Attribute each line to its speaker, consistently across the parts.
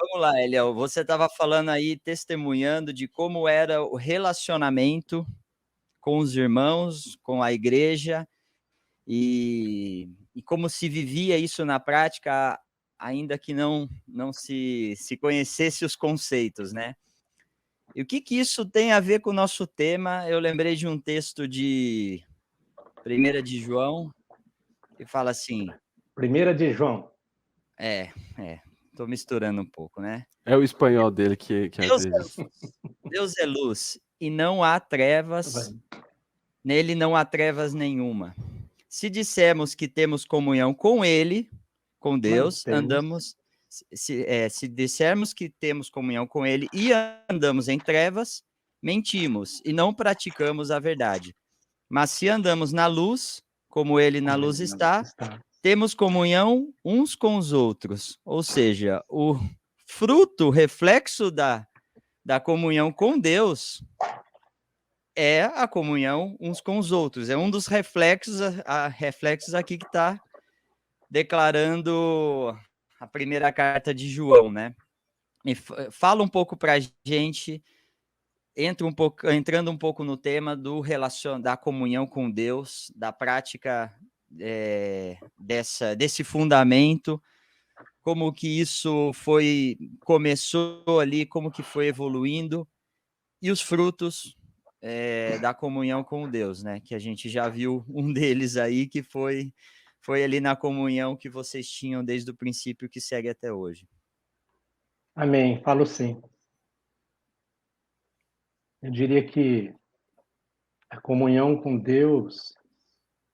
Speaker 1: vamos lá, Eliel, você estava falando aí, testemunhando de como era o relacionamento com os irmãos, com a igreja, e como se vivia isso na prática, ainda que não se conhecesse os conceitos, né. E o que que isso tem a ver com o nosso tema? Eu lembrei de um texto de 1 de João, que fala assim.
Speaker 2: Primeira de João.
Speaker 1: É, tô misturando um pouco, né.
Speaker 3: É o espanhol dele que às
Speaker 1: Deus é
Speaker 3: vezes
Speaker 1: luz, Deus é luz, e não há trevas, nele não há trevas nenhuma. Se dissermos que temos comunhão com ele, com Deus, andamos se dissermos que temos comunhão com ele e andamos em trevas, mentimos e não praticamos a verdade. Mas se andamos na luz, como ele na luz está, temos comunhão uns com os outros. Ou seja, o fruto, reflexo da comunhão com Deus é a comunhão uns com os outros. É um dos reflexos, reflexos aqui que está declarando a primeira carta de João, né? E fala um pouco para a gente, entrando um pouco no tema da comunhão com Deus, da prática desse fundamento, como que isso começou ali, como que foi evoluindo, e os frutos da comunhão com Deus, né? Que a gente já viu um deles aí, que foi ali na comunhão que vocês tinham desde o princípio, que segue até hoje.
Speaker 2: Amém, falo sim. Eu diria que a comunhão com Deus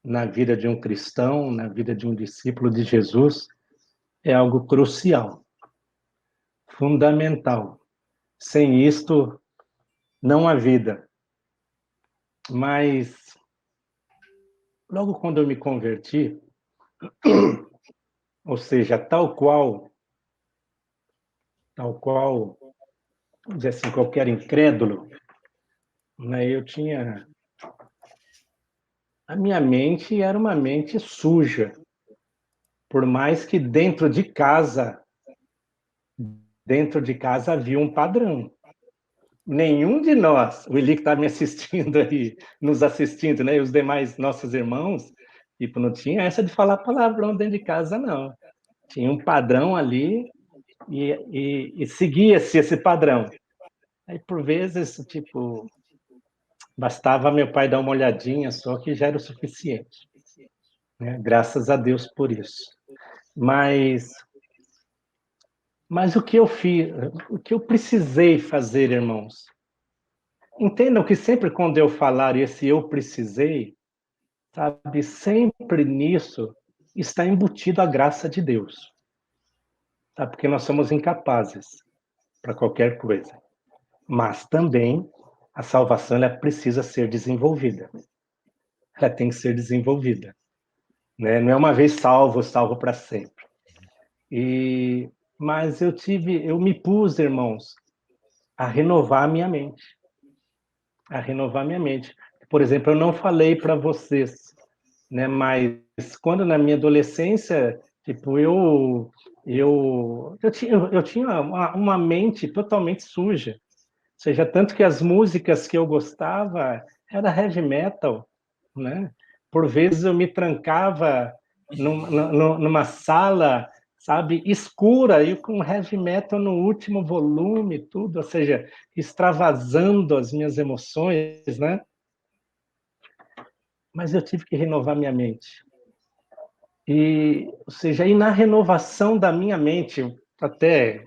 Speaker 2: na vida de um cristão, na vida de um discípulo de Jesus, é algo crucial, fundamental. Sem isto, não há vida. Mas, logo quando eu me converti, ou seja, tal qual, vamos dizer assim, qualquer incrédulo, né, eu tinha... A minha mente era uma mente suja, por mais que dentro de casa havia um padrão. Nenhum de nós, o Eli que está me assistindo aí, nos assistindo, né, e os demais nossos irmãos, tipo, não tinha essa de falar palavrão dentro de casa, não. Tinha um padrão ali e seguia-se esse padrão. Aí, por vezes, tipo, bastava meu pai dar uma olhadinha só que já era o suficiente, né? Graças a Deus por isso. Mas o que eu fiz, o que eu precisei fazer, irmãos? Entendam que sempre quando eu falar esse eu precisei, sabe, sempre nisso está embutido a graça de Deus. Tá? Porque nós somos incapazes para qualquer coisa. Mas também a salvação ela precisa ser desenvolvida. Ela tem que ser desenvolvida, né? Não é uma vez salvo para sempre. Mas eu me pus, irmãos, a renovar a minha mente. A renovar a minha mente. Por exemplo, eu não falei para vocês, né? Mas quando na minha adolescência, tipo, eu tinha uma mente totalmente suja. Ou seja, tanto que as músicas que eu gostava era heavy metal, né? Por vezes eu me trancava numa sala, sabe, escura, e com heavy metal no último volume, tudo, ou seja, extravasando as minhas emoções, né? Mas eu tive que renovar minha mente. Ou seja, aí na renovação da minha mente, até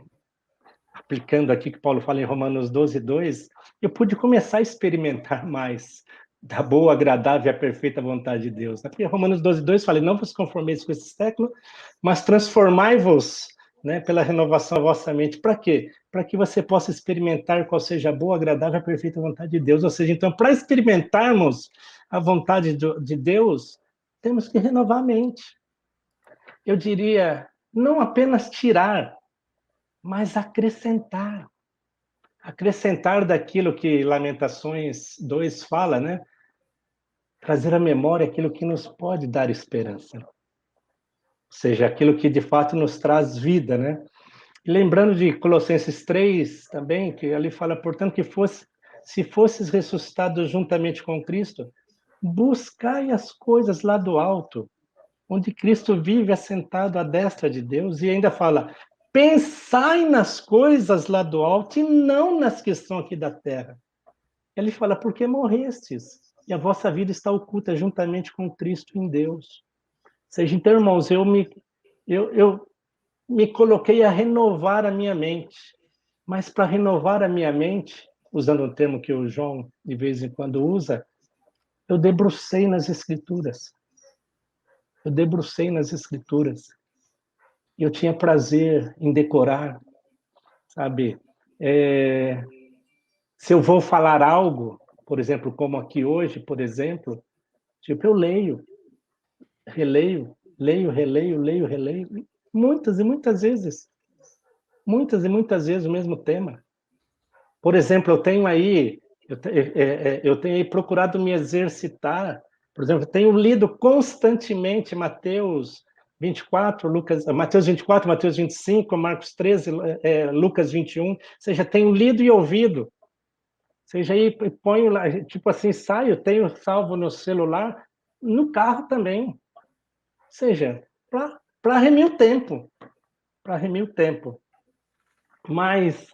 Speaker 2: aplicando aqui que Paulo fala em Romanos 12:2, eu pude começar a experimentar mais da boa, agradável e a perfeita vontade de Deus. Aqui Romanos 12:2 fala, não vos conformeis com esse século, mas transformai-vos, né, pela renovação da vossa mente. Para quê? Para que você possa experimentar qual seja a boa, agradável e a perfeita vontade de Deus. Ou seja, então, para experimentarmos a vontade de Deus, temos que renovar a mente. Eu diria, não apenas tirar, mas acrescentar. Acrescentar daquilo que Lamentações 2 fala, né? Trazer à memória aquilo que nos pode dar esperança. Ou seja, aquilo que de fato nos traz vida, né? E lembrando de Colossenses 3 também, que ali fala, portanto, se fosses ressuscitados juntamente com Cristo, buscai as coisas lá do alto, onde Cristo vive assentado à destra de Deus, e ainda fala, pensai nas coisas lá do alto e não nas que estão aqui da terra. Ele fala, porque morrestes, e a vossa vida está oculta juntamente com Cristo em Deus. Ou seja, então, irmãos, eu me coloquei a renovar a minha mente, mas para renovar a minha mente, usando um termo que o João de vez em quando usa, eu debrucei nas Escrituras. Eu debrucei nas Escrituras. Eu tinha prazer em decorar, sabe? Se eu vou falar algo, por exemplo, como aqui hoje, por exemplo, tipo, eu leio, releio, leio, releio, leio, releio, muitas e muitas vezes o mesmo tema. Por exemplo, eu tenho aí procurado me exercitar, por exemplo, tenho lido constantemente Mateus 24, Mateus 24, Mateus 25, Marcos 13, Lucas 21, ou seja, tenho lido e ouvido. Ou seja, aí ponho lá, tipo assim, saio, tenho salvo no celular, no carro também. Ou seja, para remir o tempo. Para remir o tempo. Mas,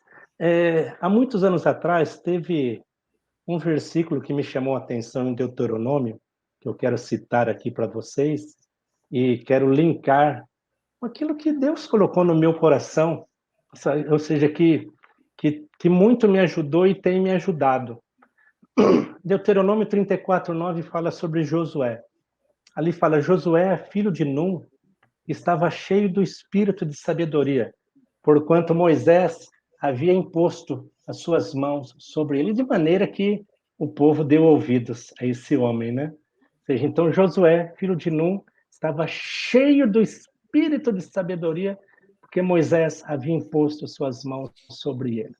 Speaker 2: há muitos anos atrás, teve um versículo que me chamou a atenção em Deuteronômio, que eu quero citar aqui para vocês, e quero linkar com aquilo que Deus colocou no meu coração, ou seja, que muito me ajudou e tem me ajudado. Deuteronômio 34:9 fala sobre Josué. Ali fala, Josué, filho de Num, estava cheio do espírito de sabedoria, porquanto Moisés havia imposto as suas mãos sobre ele, de maneira que o povo deu ouvidos a esse homem, né? Ou seja, então Josué, filho de Num, estava cheio do espírito de sabedoria, porque Moisés havia imposto as suas mãos sobre ele.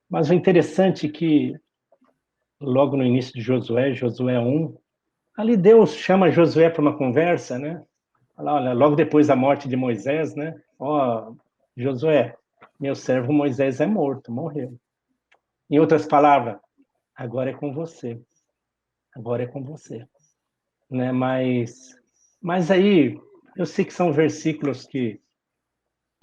Speaker 2: Mas o interessante é que, logo no início de Josué 1, ali Deus chama Josué para uma conversa, né? Olha, logo depois da morte de Moisés, né? Ó, Josué, meu servo Moisés é morto, morreu. Em outras palavras, agora é com você. Agora é com você. Né? Mas aí, eu sei que são versículos que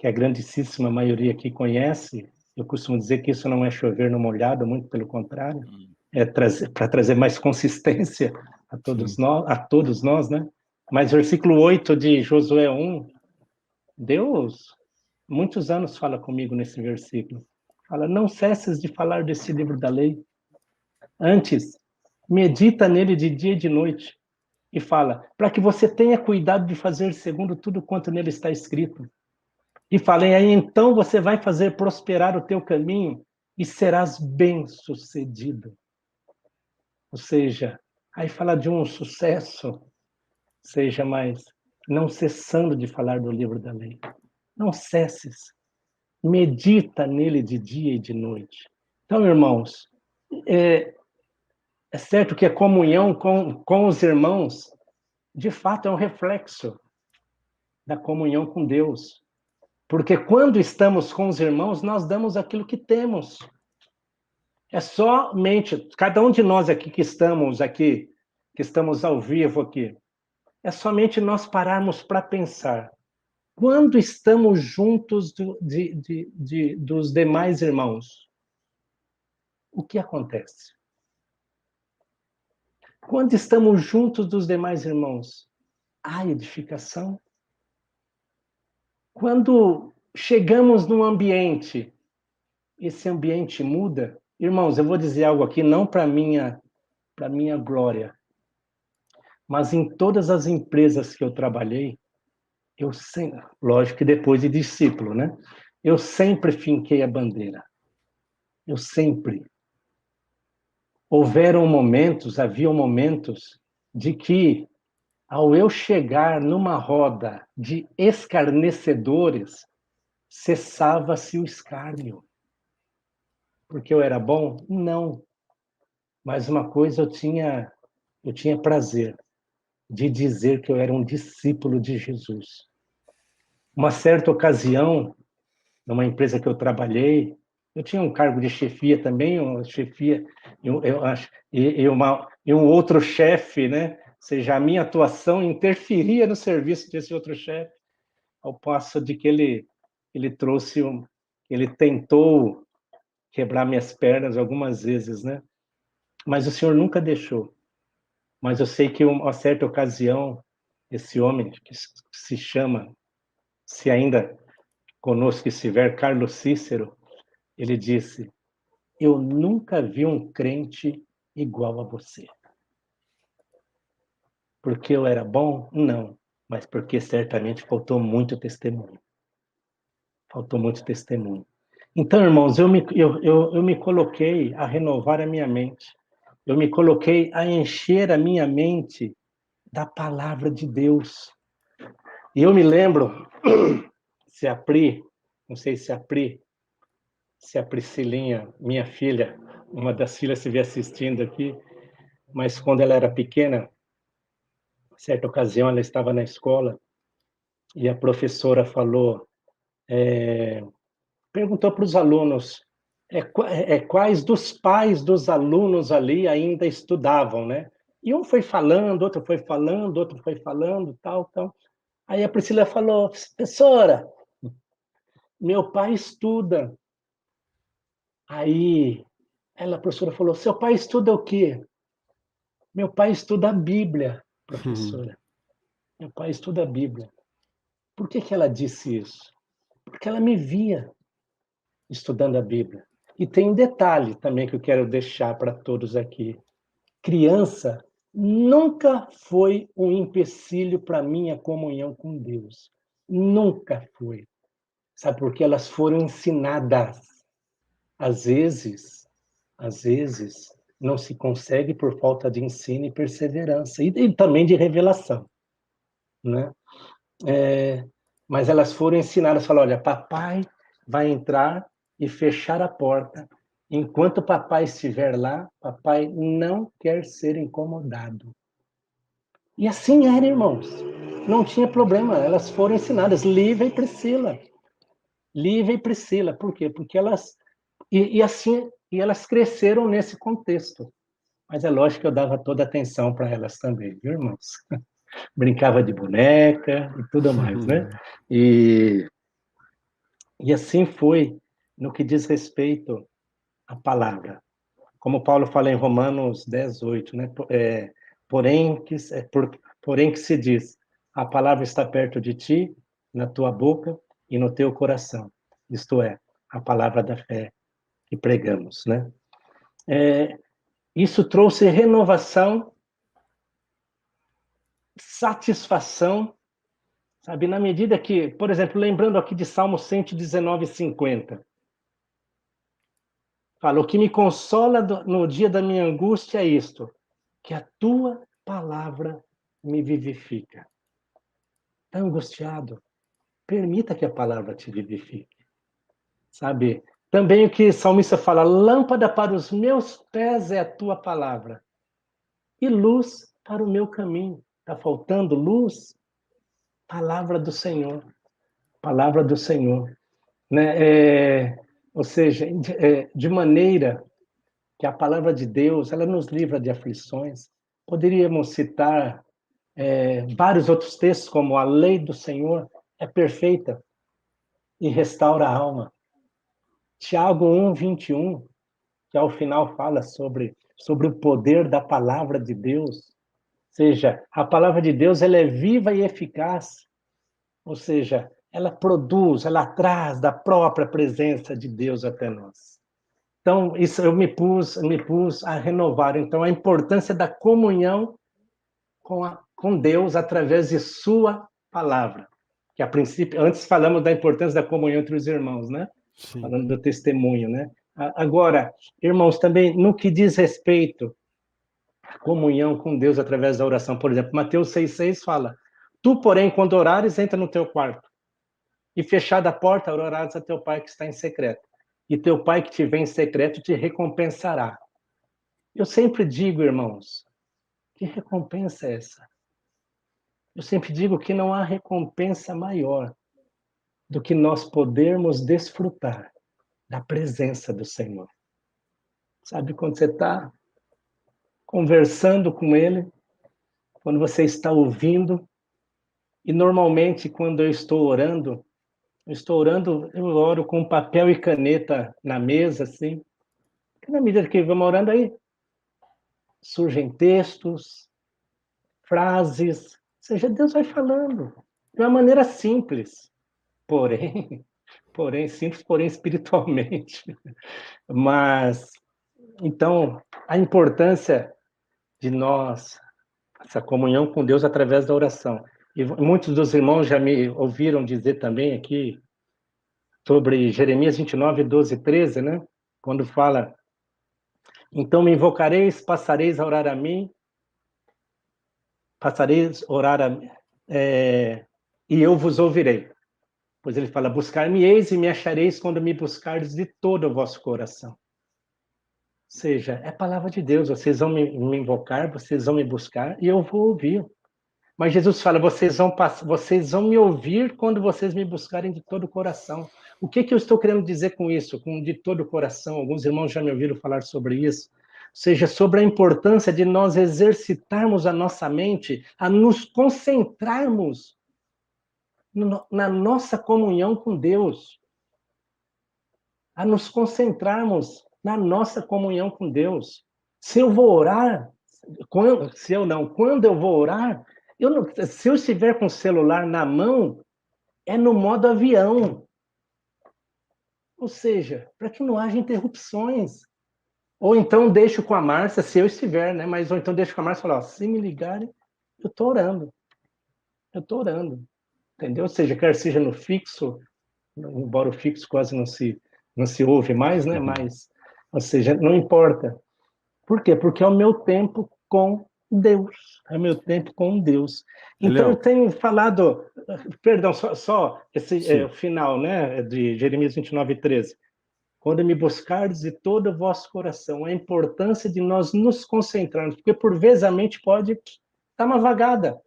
Speaker 2: a grandíssima maioria aqui conhece. Eu costumo dizer que isso não é chover no molhado, muito pelo contrário. É para trazer mais consistência a todos nós, né? Mas versículo 8 de Josué 1, Deus, muitos anos fala comigo nesse versículo. Fala, não cesses de falar desse livro da lei. Antes, medita nele de dia e de noite. E fala, para que você tenha cuidado de fazer segundo tudo quanto nele está escrito. E fala, e aí então você vai fazer prosperar o teu caminho e serás bem-sucedido. Ou seja, aí fala de um sucesso, seja, mas não cessando de falar do livro da lei. Não cesses. Medita nele de dia e de noite. Então, irmãos, é certo que a comunhão com os irmãos, de fato, é um reflexo da comunhão com Deus. Porque quando estamos com os irmãos, nós damos aquilo que temos. É somente, cada um de nós aqui, que estamos ao vivo aqui, é somente nós pararmos para pensar. Quando estamos juntos dos demais irmãos, o que acontece? Quando estamos juntos dos demais irmãos, há edificação? Quando chegamos num ambiente, esse ambiente muda? Irmãos, eu vou dizer algo aqui, não para minha glória, mas em todas as empresas que eu trabalhei, eu sempre, lógico que depois de discípulo, né? Eu sempre finquei a bandeira. Eu sempre. Haviam momentos de que, ao eu chegar numa roda de escarnecedores, cessava-se o escárnio. Porque eu era bom? Não. Mas uma coisa eu tinha prazer de dizer que eu era um discípulo de Jesus. Uma certa ocasião, numa empresa que eu trabalhei, eu tinha um cargo de chefia também, uma chefia, eu acho, e um outro chefe, né? Ou seja, a minha atuação interferia no serviço desse outro chefe, ao passo de que ele trouxe ele tentou quebrar minhas pernas algumas vezes, né? Mas o Senhor nunca deixou. Mas eu sei que uma certa ocasião, esse homem que se chama, se ainda conosco estiver, Carlos Cícero, ele disse: eu nunca vi um crente igual a você. Porque eu era bom? Não. Mas porque certamente faltou muito testemunho. Faltou muito testemunho. Então, irmãos, eu me coloquei a renovar a minha mente. Eu me coloquei a encher a minha mente da palavra de Deus. E eu me lembro, se a Pri, não sei se a Priscilinha, minha filha, uma das filhas se vê assistindo aqui, mas quando ela era pequena, certa ocasião ela estava na escola e a professora falou, perguntou para os alunos quais dos pais dos alunos ali ainda estudavam, né? E um foi falando, outro foi falando, outro foi falando, tal. Aí a Priscila falou: professora, meu pai estuda. Aí a professora falou: seu pai estuda o quê? Meu pai estuda a Bíblia, professora. Meu pai estuda a Bíblia. Por que ela disse isso? Porque ela me via estudando a Bíblia. E tem um detalhe também que eu quero deixar para todos aqui. Criança nunca foi um empecilho para minha comunhão com Deus. Nunca foi. Sabe por quê? Elas foram ensinadas. Às vezes, não se consegue por falta de ensino e perseverança. E também de revelação. Né? Mas elas foram ensinadas, falaram, olha, papai vai entrar e fechar a porta. Enquanto papai estiver lá, papai não quer ser incomodado. E assim era, irmãos. Não tinha problema, elas foram ensinadas. Lívia e Priscila. Lívia e Priscila. Por quê? Porque elas... E elas cresceram nesse contexto. Mas é lógico que eu dava toda a atenção para elas também, viu, irmãos? Brincava de boneca e tudo mais, né? E assim foi no que diz respeito à palavra. Como Paulo fala em Romanos 10:8, né? Porém que se diz, a palavra está perto de ti, na tua boca e no teu coração. Isto é, a palavra da fé que pregamos, né? Isso trouxe renovação, satisfação, sabe? Na medida que, por exemplo, lembrando aqui de Salmo 119:50, fala, o que me consola no dia da minha angústia é isto, que a tua palavra me vivifica. Está angustiado? Permita que a palavra te vivifique. Sabe? Também o que o salmista fala, lâmpada para os meus pés é a tua palavra e luz para o meu caminho. Está faltando luz? Palavra do Senhor. Palavra do Senhor. Né? Ou seja, de maneira que a palavra de Deus, ela nos livra de aflições. Poderíamos citar vários outros textos, como a lei do Senhor é perfeita e restaura a alma. Tiago 1:21, que ao final fala sobre o poder da palavra de Deus. Ou seja, a palavra de Deus ela é viva e eficaz. Ou seja, ela produz, ela traz da própria presença de Deus até nós. Então, isso eu me pus a renovar. Então, a importância da comunhão com Deus através de sua palavra. Que a princípio, antes falamos da importância da comunhão entre os irmãos, né? Sim. Falando do testemunho, né? Agora, irmãos, também no que diz respeito à comunhão com Deus através da oração, por exemplo, Mateus 6:6 fala: tu, porém, quando orares, entra no teu quarto e fechada a porta, orarás a teu pai que está em secreto. E teu pai que te vê em secreto te recompensará. Eu sempre digo, irmãos, que recompensa é essa? Eu sempre digo que não há recompensa maior do que nós podermos desfrutar da presença do Senhor. Sabe, quando você está conversando com Ele, quando você está ouvindo, e normalmente quando eu estou orando, eu oro com papel e caneta na mesa, assim, e na medida que vamos orando aí, surgem textos, frases, ou seja, Deus vai falando de uma maneira simples, porém simples, porém espiritualmente. Mas, então, a importância de nós, essa comunhão com Deus através da oração. E muitos dos irmãos já me ouviram dizer também aqui sobre Jeremias 29, 12 e 13, né? Quando fala, então me invocareis, passareis a orar a mim, e eu vos ouvirei. Pois ele fala, buscar-me-eis e me achareis quando me buscardes de todo o vosso coração. Ou seja, é a palavra de Deus, vocês vão me invocar, vocês vão me buscar e eu vou ouvir. Mas Jesus fala, vocês vão me ouvir quando vocês me buscarem de todo o coração. O que eu estou querendo dizer com isso, com de todo o coração? Alguns irmãos já me ouviram falar sobre isso. Ou seja, sobre a importância de nós exercitarmos a nossa mente, a nos concentrarmos na nossa comunhão com Deus. A nos concentrarmos na nossa comunhão com Deus. Se eu vou orar, quando eu vou orar, se eu estiver com o celular na mão, é no modo avião. Ou seja, para que não haja interrupções. Ou então deixo com a Márcia, se eu estiver, né? Mas ou então deixo com a Márcia e falo, se me ligarem, eu estou orando. Eu estou orando. Entendeu? Ou seja, quer seja no fixo, embora o fixo quase não se ouve mais, né? Mas, ou seja, não importa. Por quê? Porque é o meu tempo com Deus. É o meu tempo com Deus. Então, eu tenho falado... Perdão, só esse final, né? De Jeremias 29, 13. Quando me buscardes de todo o vosso coração, a importância de nós nos concentrarmos, porque por vezes a mente pode dar uma vagada. Ou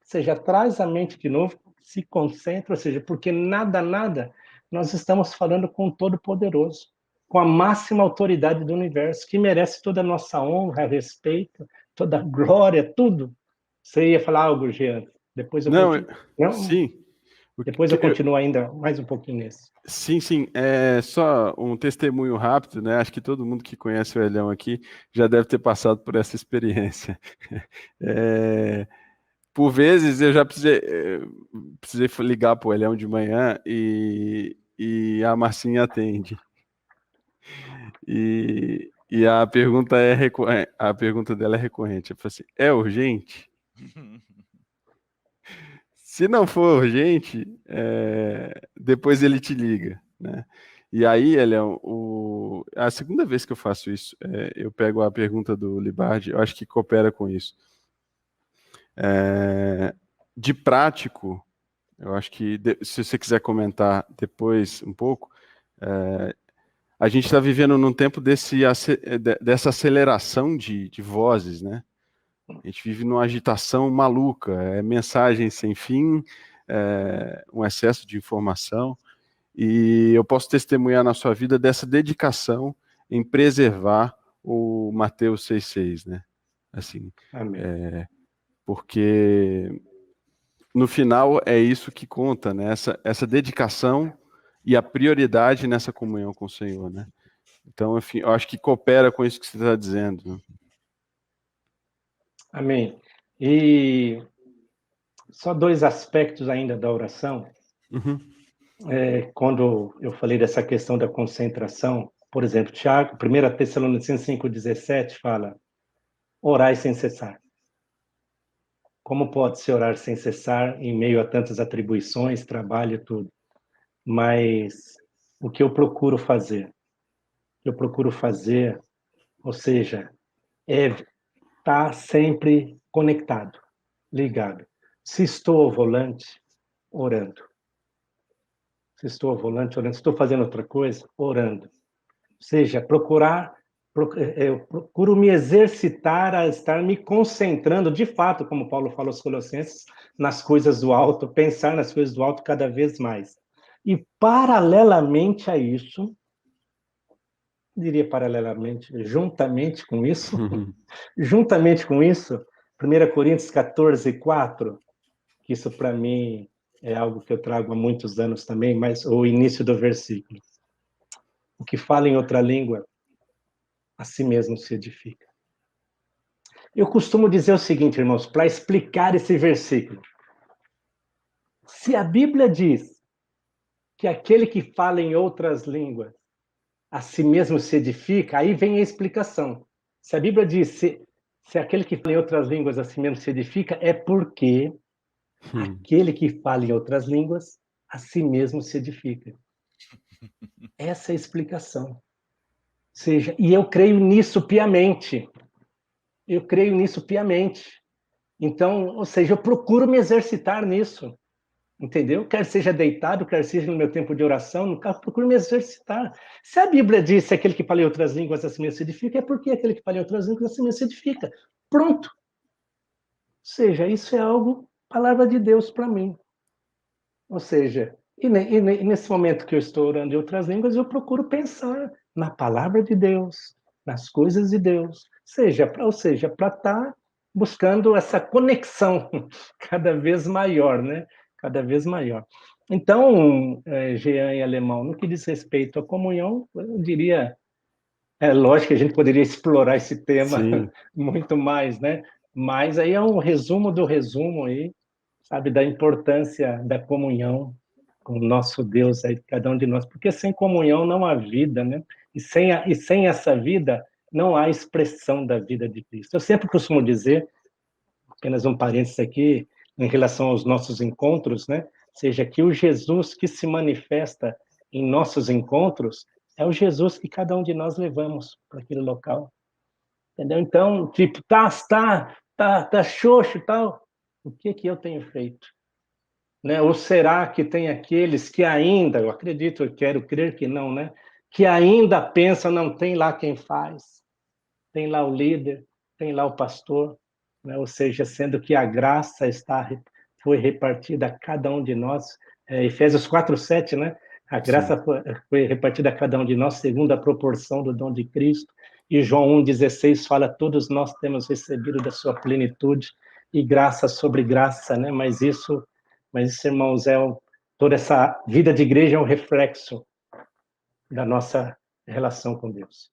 Speaker 2: seja, traz a mente de novo, se concentra, ou seja, porque nada, nós estamos falando com o Todo-Poderoso, com a máxima autoridade do universo, que merece toda a nossa honra, respeito, toda a glória, tudo. Você ia falar algo, Jean? Depois eu continuo. Não?
Speaker 3: Sim.
Speaker 2: Depois eu continuo ainda mais um pouquinho nesse.
Speaker 3: Sim. É só um testemunho rápido, né? Acho que todo mundo que conhece o Elião aqui já deve ter passado por essa experiência. Por vezes eu já precisei ligar para o Elião de manhã e a Marcinha atende. E a pergunta a pergunta dela é recorrente. Eu falo assim, é urgente? Se não for urgente, depois ele te liga, né? E aí, Elião, a segunda vez que eu faço isso, eu pego a pergunta do Libardi, eu acho que coopera com isso. De prático, eu acho que, se você quiser comentar depois um pouco, a gente está vivendo num tempo dessa aceleração de vozes, né? A gente vive numa agitação maluca, mensagem sem fim, um excesso de informação, e eu posso testemunhar na sua vida dessa dedicação em preservar o Mateus 6,6, né? Assim,
Speaker 2: Amém.
Speaker 3: Porque no final é isso que conta, né? Essa dedicação e a prioridade nessa comunhão com o Senhor, né? Então, enfim, eu acho que coopera com isso que você está dizendo, né?
Speaker 2: Amém. E só 2 aspectos ainda da oração.
Speaker 3: Uhum.
Speaker 2: Quando eu falei dessa questão da concentração, por exemplo, 1 Tessalonicenses 5,17 fala, orai sem cessar. Como pode-se orar sem cessar em meio a tantas atribuições, trabalho e tudo? Mas o que eu procuro fazer? Ou seja, estar sempre conectado, ligado. Se estou ao volante, orando. Se estou ao volante, orando. Se estou fazendo outra coisa, orando. Ou seja, eu procuro me exercitar a estar me concentrando, de fato, como Paulo fala aos Colossenses, nas coisas do alto, pensar nas coisas do alto cada vez mais. E paralelamente a isso, diria paralelamente, juntamente com isso, 1 Coríntios 14:4, que isso para mim é algo que eu trago há muitos anos também, mas o início do versículo. O que fala em outra língua, a si mesmo se edifica. Eu costumo dizer o seguinte, irmãos, para explicar esse versículo. Se a Bíblia diz que aquele que fala em outras línguas a si mesmo se edifica, aí vem a explicação. Se a Bíblia diz se aquele que fala em outras línguas a si mesmo se edifica, é porque aquele que fala em outras línguas a si mesmo se edifica. Essa é a explicação. Ou seja, e eu creio nisso piamente. Eu creio nisso piamente. Então, ou seja, eu procuro me exercitar nisso. Entendeu? Quer seja deitado, quer seja no meu tempo de oração, eu procuro me exercitar. Se a Bíblia diz que aquele que fala em outras línguas assim mesmo se edifica, é porque aquele que fala em outras línguas assim mesmo se edifica. Pronto. Ou seja, isso é algo, palavra de Deus para mim. Ou seja, e nesse momento que eu estou orando em outras línguas, eu procuro pensar na palavra de Deus, nas coisas de Deus. Ou seja, para estar buscando essa conexão cada vez maior, né? Cada vez maior. Então, Jean e Alemão, no que diz respeito à comunhão, eu diria, lógico que a gente poderia explorar esse tema muito mais, né? Mas aí é um resumo do resumo aí, sabe, da importância da comunhão com o nosso Deus aí, cada um de nós, porque sem comunhão não há vida, né? E sem essa vida não há expressão da vida de Cristo. Eu sempre costumo dizer, apenas um parênteses aqui, em relação aos nossos encontros, né? Seja que o Jesus que se manifesta em nossos encontros é o Jesus que cada um de nós levamos para aquele local. Entendeu? Então, tipo, tá xoxo e tal. O que eu tenho feito? Né? Ou será que tem aqueles que ainda, eu acredito, eu quero crer que não, né? Que ainda pensam, não, tem lá quem faz, tem lá o líder, tem lá o pastor, né? Ou seja, sendo que a graça foi repartida a cada um de nós, Efésios 4:7, né? A graça foi repartida a cada um de nós segundo a proporção do dom de Cristo. E João 1,16 fala, todos nós temos recebido da sua plenitude e graça sobre graça, né? Mas isso, irmãos, toda essa vida de igreja é um reflexo da nossa relação com Deus.